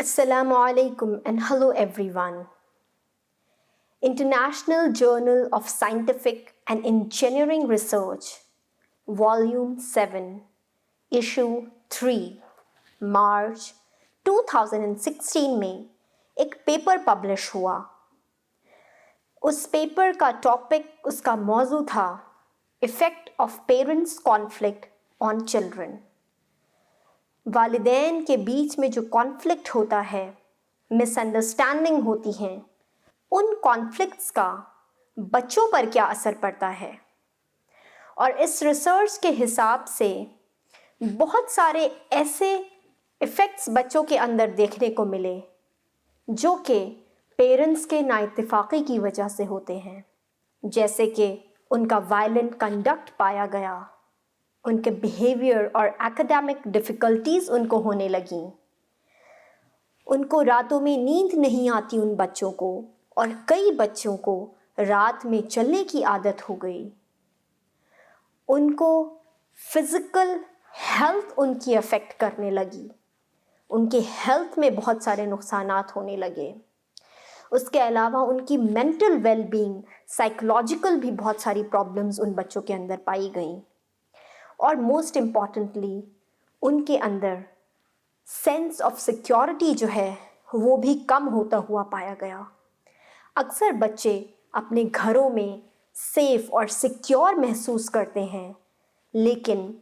Assalamu alaikum and hello everyone. International Journal of Scientific and Engineering Research, Volume 7, Issue 3, March 2016 में एक paper publish हुआ. उस paper का topic, उसका मौजू था effect of parents conflict on children. वालिदैन के बीच में जो कॉन्फ्लिक्ट होता है, मिसअंडरस्टैंडिंग होती हैं, उन कॉन्फ्लिक्ट्स का बच्चों पर क्या असर पड़ता है. और इस रिसर्च के हिसाब से बहुत सारे ऐसे इफ़ेक्ट्स बच्चों के अंदर देखने को मिले जो कि पेरेंट्स के नाइत्तेफाकी की वजह से होते हैं. जैसे कि उनका वायलेंट कंडक्ट पाया गया, उनके बिहेवियर और एकेडमिक डिफ़िकल्टीज़ उनको होने लगीं, उनको रातों में नींद नहीं आती उन बच्चों को, और कई बच्चों को रात में चलने की आदत हो गई. उनको फिज़िकल हेल्थ उनकी अफेक्ट करने लगी, उनके हेल्थ में बहुत सारे नुकसानात होने लगे. उसके अलावा उनकी मेंटल वेलबींग, साइकोलॉजिकल भी बहुत सारी प्रॉब्लम्स उन बच्चों के अंदर पाई गईं. और मोस्ट इम्पॉर्टेंटली उनके अंदर सेंस ऑफ सिक्योरिटी जो है वो भी कम होता हुआ पाया गया. अक्सर बच्चे अपने घरों में सेफ़ और सिक्योर महसूस करते हैं, लेकिन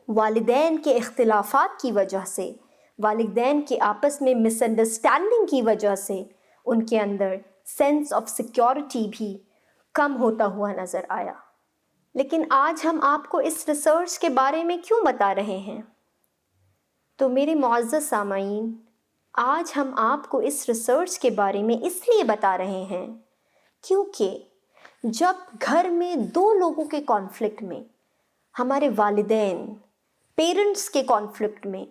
वालिदैन के इख्तिलाफ़ात की वजह से, वालिदैन के आपस में मिसअंडरस्टैंडिंग की वजह से उनके अंदर सेंस ऑफ सिक्योरिटी भी कम होता हुआ नज़र आया. लेकिन आज हम आपको इस रिसर्च के बारे में क्यों बता रहे हैं? तो मेरे मुअज़्ज़ज़ सामाईन, आज हम आपको इस रिसर्च के बारे में इसलिए बता रहे हैं क्योंकि जब घर में दो लोगों के कॉन्फ्लिक्ट में, हमारे वालिदैन, पेरेंट्स के कॉन्फ्लिक्ट में,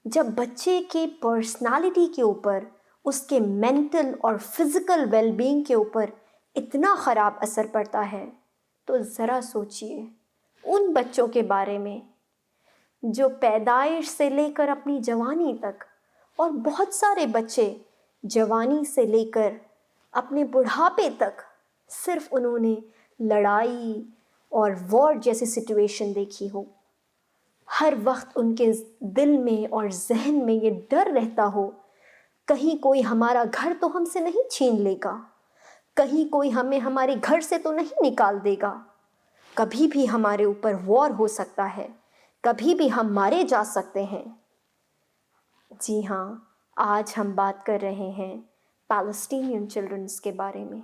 जब बच्चे के पर्सनालिटी के ऊपर, उसके मेंटल और फिज़िकल वेलबींग के ऊपर इतना ख़राब असर पड़ता है, तो ज़रा सोचिए उन बच्चों के बारे में जो पैदाइश से लेकर अपनी जवानी तक, और बहुत सारे बच्चे जवानी से लेकर अपने बुढ़ापे तक सिर्फ उन्होंने लड़ाई और वॉर जैसी सिचुएशन देखी हो. हर वक्त उनके दिल में और जहन में ये डर रहता हो, कहीं कोई हमारा घर तो हमसे नहीं छीन लेगा, कहीं कोई हमें हमारे घर से तो नहीं निकाल देगा, कभी भी हमारे ऊपर वॉर हो सकता है, कभी भी हम मारे जा सकते हैं. जी हाँ, आज हम बात कर रहे हैं पैलेस्टीनियन चिल्ड्रंस के बारे में,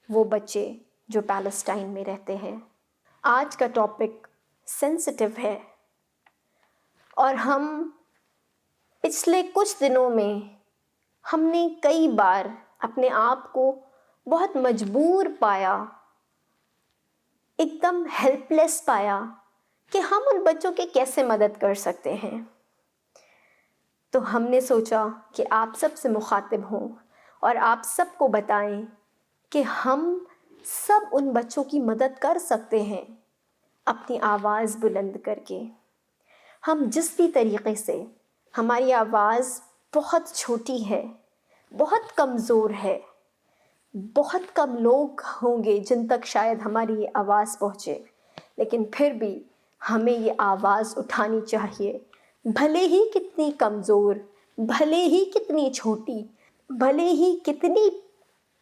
वो बच्चे जो पैलेस्टाइन में रहते हैं. आज का टॉपिक सेंसिटिव है और हम पिछले कुछ दिनों में हमने कई बार अपने आप को बहुत मजबूर पाया, एकदम हेल्पलेस पाया कि हम उन बच्चों की कैसे मदद कर सकते हैं. तो हमने सोचा कि आप सब से मुखातिब हों और आप सबको बताएं कि हम सब उन बच्चों की मदद कर सकते हैं अपनी आवाज़ बुलंद करके. हम जिस भी तरीक़े से, हमारी आवाज़ बहुत छोटी है, बहुत कमज़ोर है, बहुत कम लोग होंगे जिन तक शायद हमारी ये आवाज़ पहुँचे, लेकिन फिर भी हमें ये आवाज़ उठानी चाहिए. भले ही कितनी कमज़ोर, भले ही कितनी छोटी, भले ही कितनी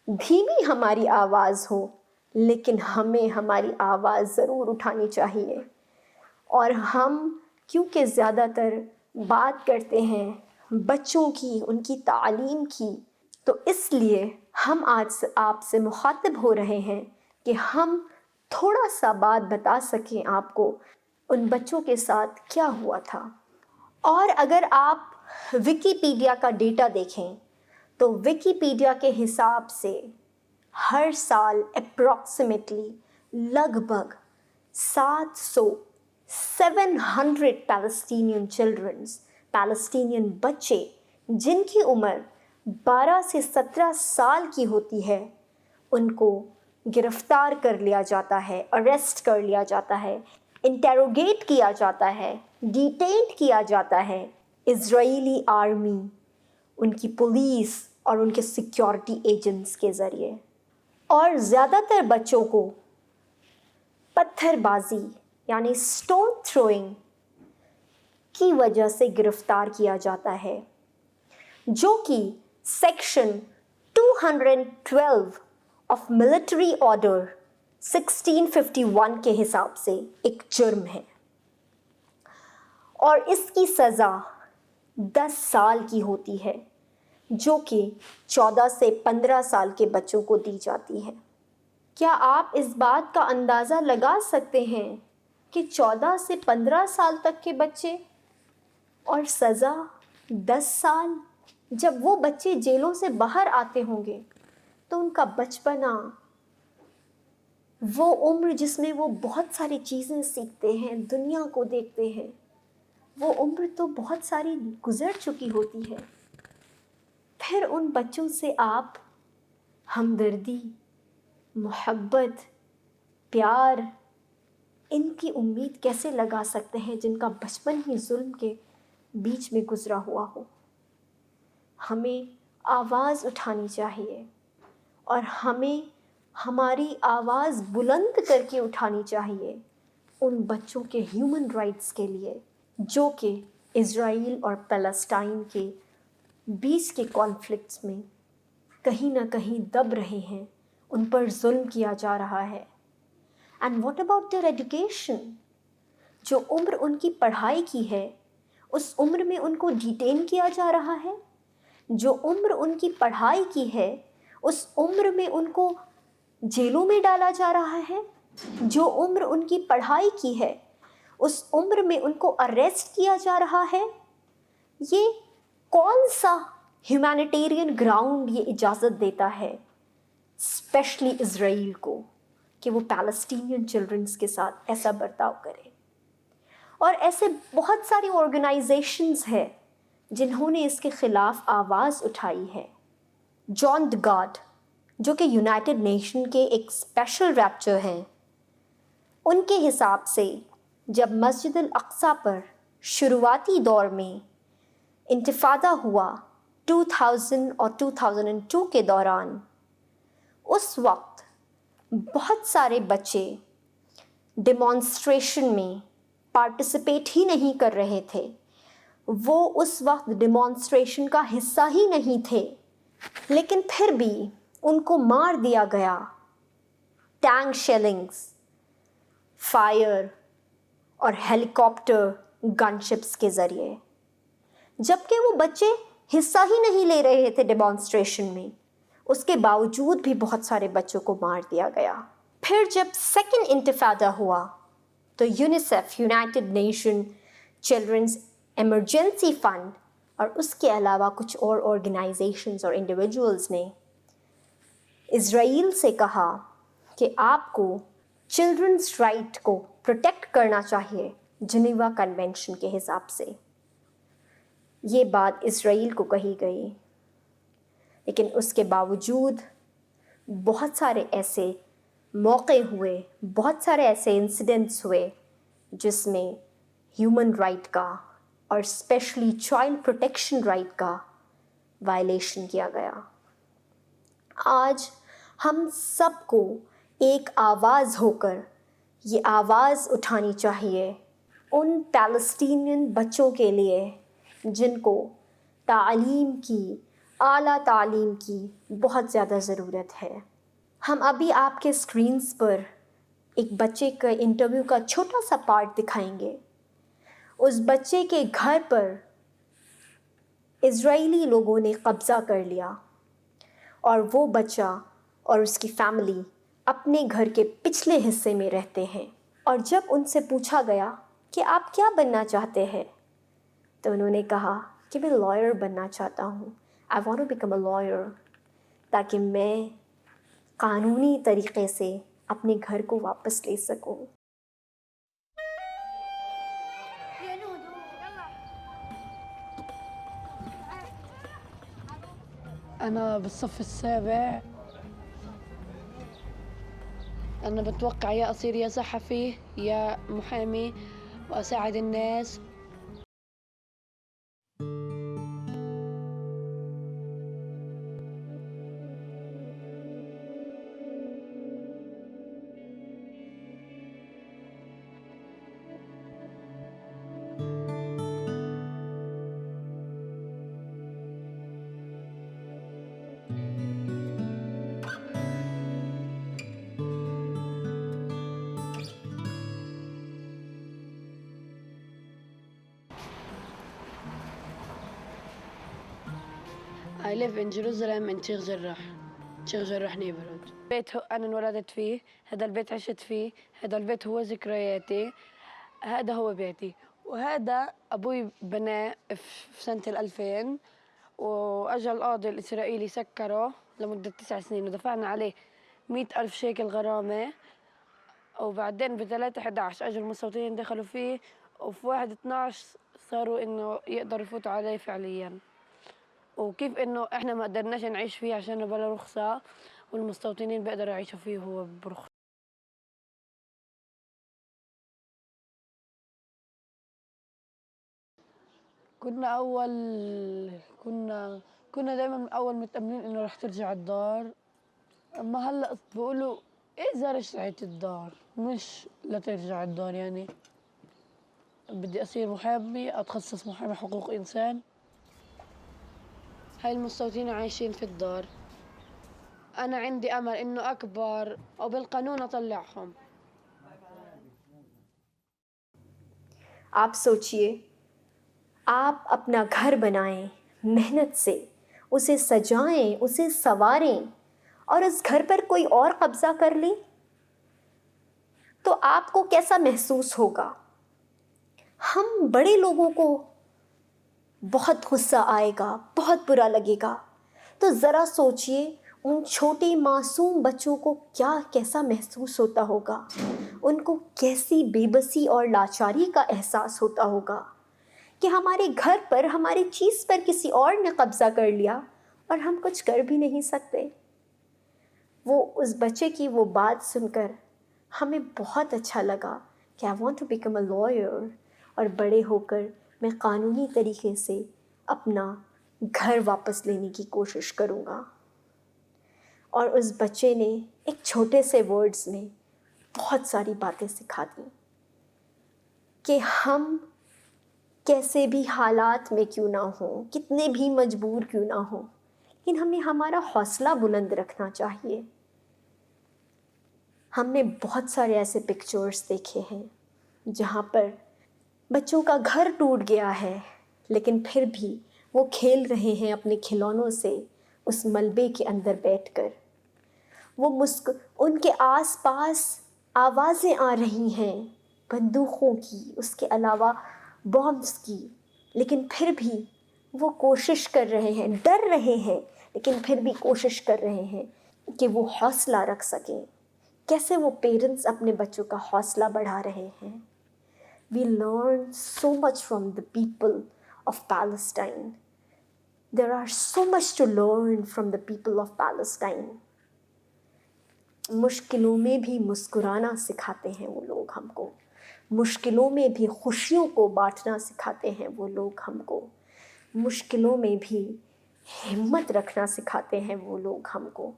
धीमी हमारी आवाज़ हो, लेकिन हमें हमारी आवाज़ ज़रूर उठानी चाहिए. और हम क्योंकि ज़्यादातर बात करते हैं बच्चों की, उनकी तालीम की, तो इसलिए हम आज आपसे मुखातिब हो रहे हैं कि हम थोड़ा सा बात बता सकें आपको उन बच्चों के साथ क्या हुआ था. और अगर आप विकिपीडिया का डेटा देखें तो विकिपीडिया के हिसाब से हर साल अप्रॉक्सीमेटली लगभग 700 पैलेस्टीनियन चिल्ड्रंस, पैलेस्टीनियन बच्चे जिनकी उम्र 12 से 17 साल की होती है, उनको गिरफ़्तार कर लिया जाता है, अरेस्ट कर लिया जाता है, इंटेरोगेट किया जाता है, डिटेंट किया जाता है इज़राइली आर्मी ان کی پولیس اور ان کے سیکیورٹی ایجنٹس کے ذریعے، اور زیادہ تر بچوں کو پتھر بازی یعنی اسٹون تھروئنگ کی وجہ سے گرفتار کیا جاتا ہے، جو کہ سیکشن 212 آف ملٹری آرڈر 1651 کے حساب سے ایک جرم ہے، اور اس کی سزا 10 سال کی ہوتی ہے، جو کہ 14 سے 15 سال کے بچوں کو دی جاتی ہے۔ کیا آپ اس بات کا اندازہ لگا سکتے ہیں کہ 14 سے 15 سال تک کے بچے اور سزا 10 سال؟ جب وہ بچے جیلوں سے باہر آتے ہوں گے تو ان کا بچپنا، وہ عمر جس میں وہ بہت ساری چیزیں سیکھتے ہیں، دنیا کو دیکھتے ہیں، وہ عمر تو بہت ساری گزر چکی ہوتی ہے۔ پھر ان بچوں سے آپ ہمدردی، محبت، پیار، ان کی امید کیسے لگا سکتے ہیں جن کا بچپن ہی ظلم کے بیچ میں گزرا ہوا ہو؟ ہمیں آواز اٹھانی چاہیے، اور ہمیں ہماری آواز بلند کر کے اٹھانی چاہیے ان بچوں کے ہیومن رائٹس کے لیے، جو کہ اسرائیل اور پیلسٹائن کے بیچ کے کانفلکٹس میں کہیں نہ کہیں دب رہے ہیں، ان پر ظلم کیا جا رہا ہے۔ And what about their education? جو عمر ان کی پڑھائی کی ہے، اس عمر میں ان کو ڈیٹین کیا جا رہا ہے۔ جو عمر ان کی پڑھائی کی ہے، اس عمر میں ان کو جیلوں میں ڈالا جا رہا ہے۔ جو عمر ان کی پڑھائی کی ہے، اس عمر میں ان کو اریسٹ کیا جا رہا ہے۔ یہ کون سا ہیومینیٹیرین گراؤنڈ یہ اجازت دیتا ہے اسپیشلی اسرائیل کو کہ وہ پیلسٹینین چلڈرنس کے ساتھ ایسا برتاؤ کرے؟ اور ایسے بہت ساری آرگنائزیشنز ہیں جنہوں نے اس کے خلاف آواز اٹھائی ہے۔ جان ڈگارڈ، جو کہ یونائٹڈ نیشن کے ایک اسپیشل ریپچر ہیں، ان کے حساب سے جب مسجد الاقصیٰ پر شروعاتی دور میں انتفاضہ ہوا 2000 اور 2002 کے دوران، اس وقت بہت سارے بچے ڈیمانسٹریشن میں پارٹیسپیٹ ہی نہیں کر رہے تھے، وہ اس وقت ڈیمانسٹریشن کا حصہ ہی نہیں تھے، لیکن پھر بھی ان کو مار دیا گیا ٹینک شیلنگز، فائر اور ہیلی کاپٹر گن شپس کے ذریعے، جبکہ وہ بچے حصہ ہی نہیں لے رہے تھے ڈیمانسٹریشن میں، اس کے باوجود بھی بہت سارے بچوں کو مار دیا گیا۔ پھر جب سیکنڈ انتفاضہ ہوا تو UNICEF, United nation children's emergency fund, اور اس کے علاوہ کچھ اور آرگنائزیشنز اور انڈیویجولز نے اسرائیل سے کہا کہ آپ کو چلڈرنز رائٹ کو پروٹیکٹ کرنا چاہیے جنیوا کنونشن کے حساب سے۔ یہ بات اسرائیل کو کہی گئی، لیکن اس کے باوجود بہت سارے ایسے موقع ہوئے، بہت سارے ایسے انسیڈنٹس ہوئے جس میں ہیومن رائٹ کا اور اسپیشلی چائلڈ پروٹیکشن رائٹ کا وائلیشن کیا گیا۔ آج ہم سب کو ایک آواز ہو کر یہ آواز اٹھانی چاہیے ان پیلسٹینین بچوں کے لیے جن کو تعلیم کی، اعلیٰ تعلیم کی بہت زیادہ ضرورت ہے۔ ہم ابھی آپ کے اسکرینز پر ایک بچے کا انٹرویو کا چھوٹا سا پارٹ دکھائیں گے۔ اس بچے کے گھر پر اسرائیلی لوگوں نے قبضہ کر لیا، اور وہ بچہ اور اس کی فیملی اپنے گھر کے پچھلے حصے میں رہتے ہیں، اور جب ان سے پوچھا گیا کہ آپ کیا بننا چاہتے ہیں تو انہوں نے کہا کہ میں لائر بننا چاہتا ہوں، I want to become a lawyer, تاکہ میں قانونی طریقے سے اپنے گھر کو واپس لے سکوں۔ أنا بالصف السابع. أنا بتوقع يا أصير يا صحفي يا محامي وأساعد الناس. I live in Jerusalem in Sheikh Jarrah neighborhood. بيت أنا انولدت فيه، هذا البيت عشت فيه، هذا البيت هو ذكرياتي، هذا هو بيتي. وهذا أبوي بناه في سنة 2000 وأجا القاضي الإسرائيلي سكره لمدة 9 سنين ودفعنا عليه 100,000 شيكل غرامة. وبعدين ب3/11 أجوا المستوطنين دخلوا فيه، وفي 1/12 صاروا إنه يقدروا يفوتوا عليه فعليا. وكيف إنه إحنا ما قدرناش نعيش فيه عشان بلا رخصة، والمستوطنين بيقدروا يعيشوا فيه هو برخصة. كنا دايما أول متأملين إنه رح ترجع الدار، أما هلأ بقولوا إذا رجعت الدار مش لترجع الدار. يعني بدي أصير محامي، أتخصص محامي حقوق إنسان. هاي المستوطنين عايشين في الدار، أنا عندي أمل إنه أكبر وبالقانون أطلعهم. आप सोचिए, आप अपना घर बनाएं मेहनत से, उसे सजाएं, उसे संवारें और उस घर पर कोई और कब्जा कर ले तो आपको कैसा महसूस होगा? हम बड़े लोगों को बहुत गुस्सा आएगा, बहुत बुरा लगेगा। तो ज़रा सोचिए उन छोटे मासूम बच्चों को कैसा महसूस होता होगा, उनको कैसी बेबसी और लाचारी का एहसास होता होगा कि हमारे घर पर, हमारी चीज़ पर किसी और ने कब्ज़ा कर लिया और हम कुछ कर भी नहीं सकते। वो उस बच्चे की वो बात सुनकर हमें बहुत अच्छा लगा कि I want to become a lawyer, और बड़े होकर मैं कानूनी तरीके से अपना घर वापस लेने की कोशिश करूँगा। और उस बच्चे ने एक छोटे से वर्ड्स में बहुत सारी बातें सिखा दी कि हम कैसे भी हालात में क्यों ना हो, कितने भी मजबूर क्यों ना हो, लेकिन हमें हमारा हौसला बुलंद रखना चाहिए। हमने बहुत सारे ऐसे पिक्चर्स देखे हैं जहाँ पर बच्चों का घर टूट गया है, लेकिन फिर भी वो खेल रहे हैं अपने खिलौनों से उस मलबे के अंदर बैठकर। वो उनके आसपास आवाज़ें आ रही हैं बंदूकों की, उसके अलावा बॉम्ब्स की, लेकिन फिर भी वो कोशिश कर रहे हैं, डर रहे हैं, लेकिन फिर भी कोशिश कर रहे हैं कि वो हौसला रख सकें। कैसे वो पेरेंट्स अपने बच्चों का हौसला बढ़ा रहे हैं। We learn so much from the people of Palestine. There are so much to learn from the people of Palestine. मुश्किलों में भी मुस्कुराना सिखाते हैं वो लोग हमको, मुश्किलों में भी खुशियों को बांटना सिखाते हैं वो लोग हमको, मुश्किलों में भी हिम्मत रखना सिखाते हैं वो लोग हमको।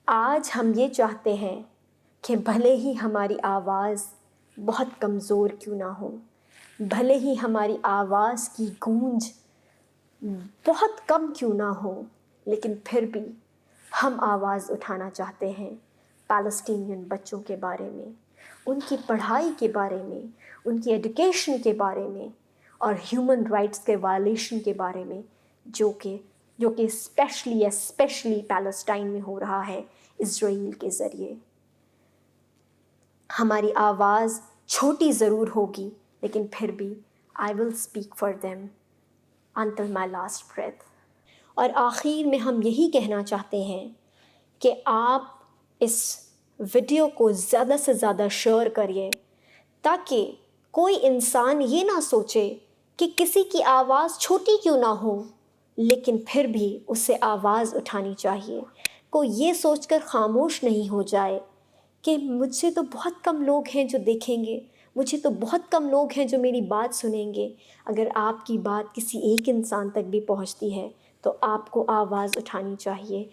आज हम ये चाहते हैं कि भले ही हमारी आवाज़ बहुत कमज़ोर क्यों ना हो, भले ही हमारी आवाज़ की गूंज बहुत कम क्यों ना हो, लेकिन फिर भी हम आवाज़ उठाना चाहते हैं पैलेस्टीनियन बच्चों के बारे में, उनकी पढ़ाई के बारे में, उनकी एजुकेशन के बारे में और ह्यूमन राइट्स के वायलेशन के बारे में जो कि स्पेशली पैलेस्टाइन में हो रहा है इज़राइल के ज़रिए। हमारी आवाज़ छोटी ज़रूर होगी, लेकिन फिर भी I will speak for them until my last breath. और आखिर में हम यही कहना चाहते हैं कि आप इस वीडियो को ज़्यादा से ज़्यादा शेयर करिए ताकि कोई इंसान ये ना सोचे कि किसी की आवाज़ छोटी क्यों ना हो, लेकिन फिर भी उसे आवाज़ उठानी चाहिए। कोई ये सोचकर ख़ामोश नहीं हो जाए कि मुझे तो बहुत कम लोग हैं जो देखेंगे, मुझे तो बहुत कम लोग हैं जो मेरी बात सुनेंगे। अगर आपकी बात किसी एक इंसान तक भी पहुंचती है तो आपको आवाज़ उठानी चाहिए।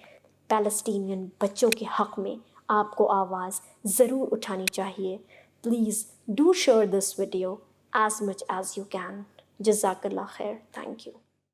पैलेस्टीनियन बच्चों के हक़ में आपको आवाज़ ज़रूर उठानी चाहिए। Please do share this video as much as you can. Jazakallah khair. Thank you.